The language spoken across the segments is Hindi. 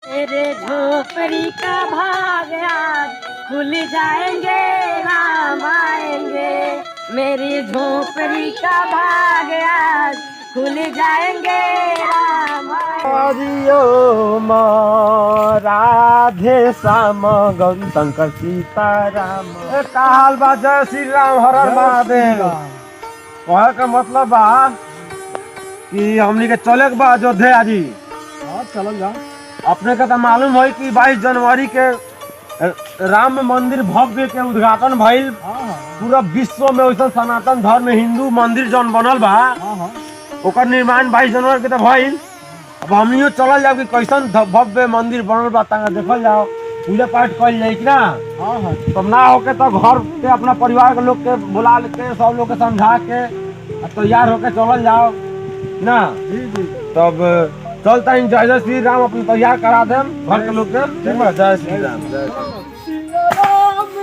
तेरे झोपड़ी का भाग आज खुल जाएंगे, राम आएंगे। मेरी झोपड़ी का भाग आज खुल जाएंगे, राम आएंगे। राधे श्याम गौरी शंकर सीताराम। का हाल बा? जय श्री राम, हर हर महादेव। कहे का मतलब बा कि हमनी के चले के बा अयोध्या जी। चलो जा। अपने का तो मालूम है कि 22 जनवरी के राम मंदिर भव्य के उद्घाटन भइल। पूरा विश्व में वैसा सनातन धर्म हिंदू मंदिर जौन बनल बा ओकर निर्माण 22 जनवरी के तो भइल। अब हमनियो चलल जाओ कि कैसन भव्य मंदिर बनल बा, तंगा देखल जाओ, पूजा पाठ कइल जाई कि ना। तब ना होके तो घर के अपना परिवार के लोग के बुला के सब लोग के समझा के तैयार होके चलल जाओ ना। तब चलता इन जय श्री राम अपनी तैयार करा देम घर के लोग के। ठीक है, जय श्री राम। जय राम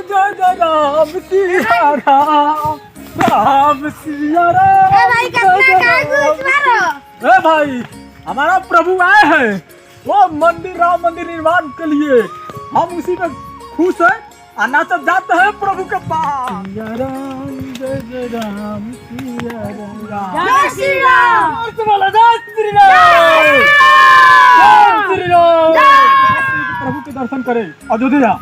जय राम सिया राम, राम सिया राम। ए भाई, हमारा प्रभु आए हैं वो मंदिर, राम मंदिर निर्माण के लिए। हम उसी में खुश हैं और नाचत जाते हैं प्रभु के पास। सिया राम जय राम सिया राम, जय श्री राम। जय श्री राम, जय श्री राम। प्रभु के दर्शन करें अयोध्या।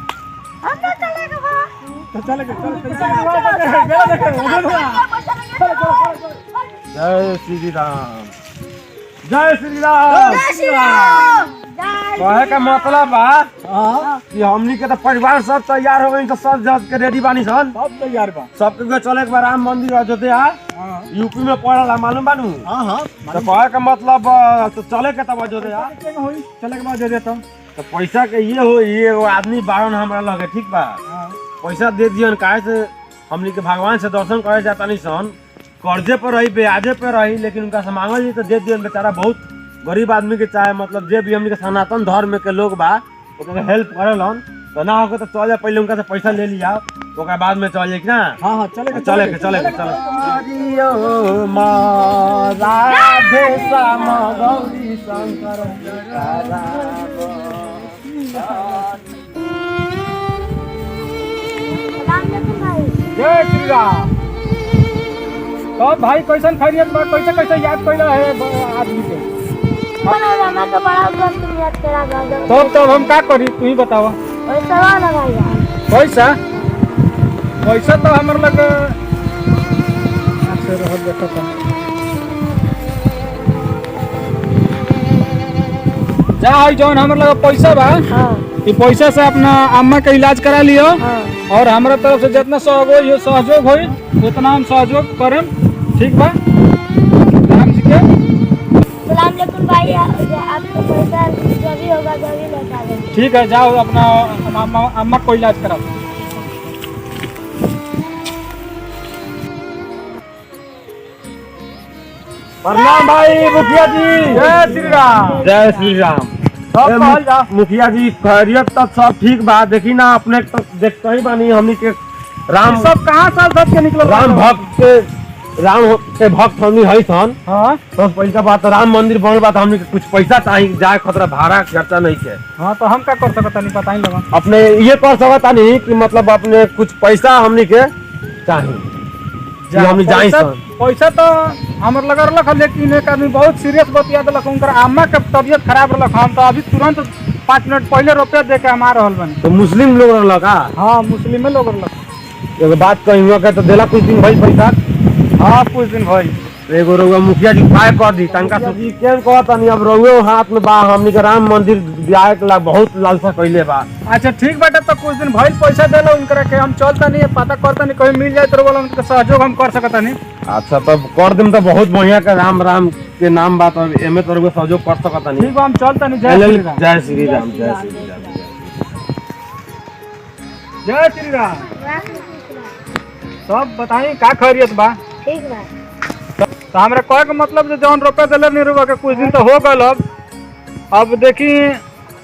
तो चले जय श्री राम, जय श्री राम। कहे का मतलब बा कि हमनी के तो परिवार सब तैयार हो गई, तो सब जज के रेडी बानी सन। सब तैयार बा। सबके चले के बा राम मंदिर अयोध्या। यूपी में पड़ला, मालूम बानू। तो कहे का मतलब तो चले के तब अयोध्या। चले के बाद दे देता। तो पैसा के ये हो, ये वो आदमी बारन हमरा लगे, ठीक बा। पैसा दे दियन, काहे से हमनी के भगवान से दर्शन करे जाता नहीं सन। कर्जे पर रही, ब्याजे पे रही, लेकिन उनका से मांगल जी तो दे दियन। बेचारा बहुत गरीब आदमी के चाहे मतलब जे भी हमनी के सनातन धर्म के लोग बा ओकरा हेल्प करेलन। तो ना होके तो चल जा, पहले उनका से पैसा ले लिया, ओकरा बाद में चल जाए कि ना। हाँ चले चले के चले के चले। हरिओ मां राधे श्याम गौरी शंकर सीताराम। जय श्री राम। तो भाई कैसन खैरियत बा? कैसे कैसे याद कैला है आदमी के? तब हम का करी, तू ही बतावा। पैसा पैसा तो हमारे लग जा जौन हमारे लग पैसा बा, ये पैसा से अपना अम्मा का इलाज करा लियो। और हमारा तरफ से जितना सहयोग हो उतना हम सहयोग करें। ठीक बा? राम जी के भाई, आपको पैसा जो भी होगा जो भी लौटा देंगे। ठीक है, जाओ अपना अम्मा को इलाज कराओ। प्रणाम भाई मुखिया जी। जय श्री राम। जय श्री राम। मुखिया जी खैरियत तक सब ठीक बा। देखी ना अपने तो देखते ही बानी हमनी के राम सब कहाँ सब के निकलो? राम के भक्त हमनी है सन। हाँ तो पहले बात राम मंदिर बनल बा, हमनी के कुछ पैसा चाहिए, जाए खतरा भाड़ा खर्चा नहीं के। हाँ तो हम क्या कर सकता नहीं, पता ही लगा। अपने ये कर सकता नहीं कि मतलब अपने कुछ पैसा हमनी के चाहिए, हमनी जाई सन। पैसा तो हमारे लगा रख, लेकिन एक आदमी बहुत सीरियस बतिया दिलक, उनकर अम्मा के तबियत खराब रख। हम तो अभी तुरंत 5 मिनट पहले रुपया दे के हम आ रहल बनी। तो मुस्लिम लोग रहल का? हाँ मुस्लिम लोग रहल। एगो बात कही हुआ तो देला कुछ दिन भाई पैसा। हाँ कुछ दिन भाई एगो रउआ मुखिया जी उपाय कर दी तंका जी केन कहता नहीं। अब रउए हाथ में बा, हमनी के राम मंदिर जाए के ला बहुत लालसा कइले बा। अच्छा ठीक बाटे, तो कुछ दिन भाई पैसा देला उनकरा के हम चलता नहीं, पता करता नहीं, कहीं मिल जाए तो बोला उनका सहयोग हम कर सकता नहीं। अच्छा तब कर देम तो बहुत बढ़िया के राम राम के नाम बात एमे तो रउआ सहयोग कर सकता नहीं। ठीक बा, हम चलता नहीं। जय श्री राम। जय श्री राम। जय श्री राम। जय श्री राम। सब बताई का खैरियत बा? ठीक बा। तो हमरा कहे का मतलब जो जौन रुपया दिले नहीं रुपया के कुछ दिन तो हो गल। अब देखी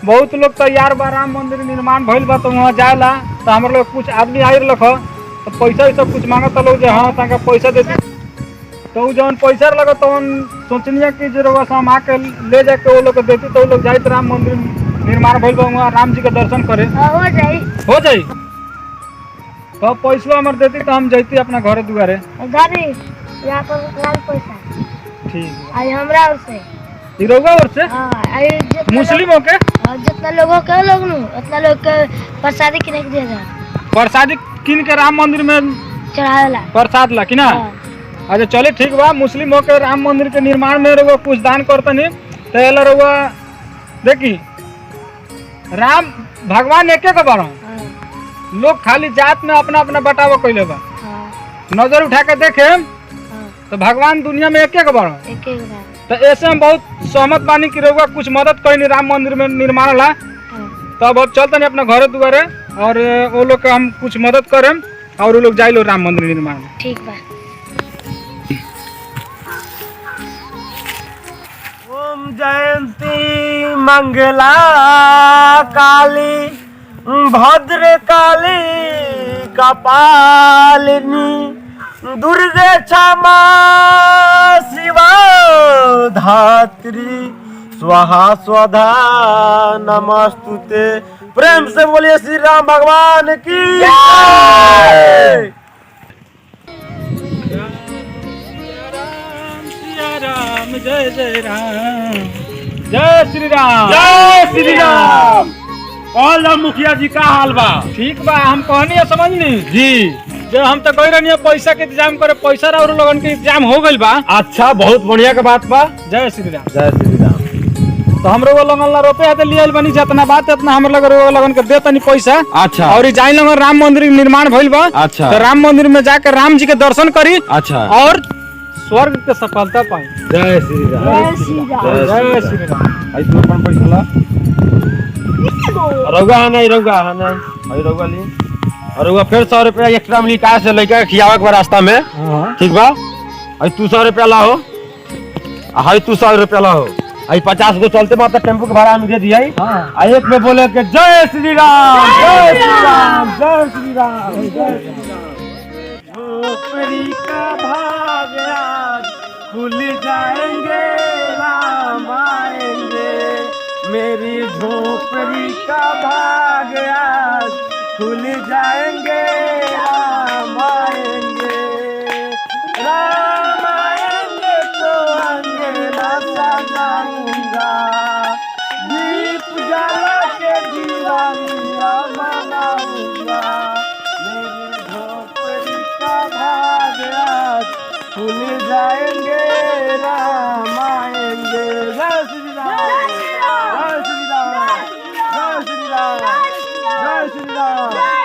बहुत लोग तैयार बा, राम मंदिर निर्माण भइल बा, तो वहाँ जाला तो हमारे लोग कुछ आदमी आई रख तो पैसा ही सब कुछ मांगत लोग। हाँ तक पैसा देती तो जौन पैसा लगा तो सोचनिया कि जो हम आके ले जाके वो लोग देती तो वो लोग जाते राम मंदिर निर्माण भइल बा वहाँ राम जी के दर्शन करे हो जाई। हो जाई। तो पैसा हमारे देती तो हम जैती अपना घरे दुआरे। गाड़ी यहाँ पर लाल पैसा ठीक है। आई हमरा और से ई रउआ और से हाँ आई जितना मुस्लिम होके जितना लोगों के लोग नु उतना लोग के प्रसादी किने के देगा प्रसादी किन के राम मंदिर में चढ़ावेला प्रसाद ला कि ना। अच्छा चले ठीक बा। मुस्लिम होके राम मंदिर के निर्माण में रउआ कुछ दान करतनी तो एला रउआ देखी राम भगवान एके के बारह लोग खाली जात में अपना अपना बटावा कैले बा। नजर उठा के देखे तो भगवान दुनिया में एके के बारह। तो ऐसे हम बहुत सहमत बानी कि रउआ कुछ मदद करी राम मंदिर में निर्माण ला। तब अब चलते नहीं अपना घरे दुआरे और वो लोग के हम कुछ मदद करें और वो लोग जाए लो राम मंदिर निर्माण में। ठीक बा। ओम जयंती मंगला काली भद्र काली कपालिनी दुर्गे क्षमा शिवा धात्री स्वाहा स्वधा नमस्तुते। प्रेम से बोलिए श्री राम भगवान की जय। राम जय जय राम जय श्री राम जय श्री राम। कौन राम मुखिया जी का हाल बा? ठीक बा। हम कहनी है समझनी जी जो हम तो कह रही पैसा के इंतजाम करे पैसा और लोगन के इंतजाम हो गइल बा। अच्छा बहुत बढ़िया के बात बा। जय श्री राम जय श्री राम। तो हम लोग लगन ला रुपया दे लियल बनी जितना बात उतना हम लोग लगन के दे तनी पैसा। अच्छा और जाई लगन राम मंदिर निर्माण भइल बा। अच्छा तो राम मंदिर में जाकर राम जी के दर्शन करी अच्छा और स्वर्ग के सफलता पाई। जय श्री राम। जय श्री राम। जय श्री राम। आई तू अपन पैसा ला। रउआ नहीं रउआ नहीं आई रउआ ली और रउआ फिर 100 रुपया एक्स्ट्रा मिली का से लेकर खियावा के रास्ता में। ठीक बा। आई तू 100 रुपया ला हो आई तू 100 रुपया ला हो आई 50 गो चलते मात्र टेम्पो के भाड़ा में दे दिया। आई एक में बोले कि जय श्री राम जय श्री राम जय श्री राम जय श्री राम। झोपड़ी का भाग आज खुल जाएंगे राम आएंगे मेरी झोपड़ी का भाग आज खुल जाएंगे राम आएंगे तो अंगेला सजाऊंगा दीप जला के दीवानिया मनाऊंगा मेरी झोपड़ी का भाग आज खुल जाएंगे राम आएंगे। जय श्री राम जय श्री राम जय श्री राम जय श्री राम।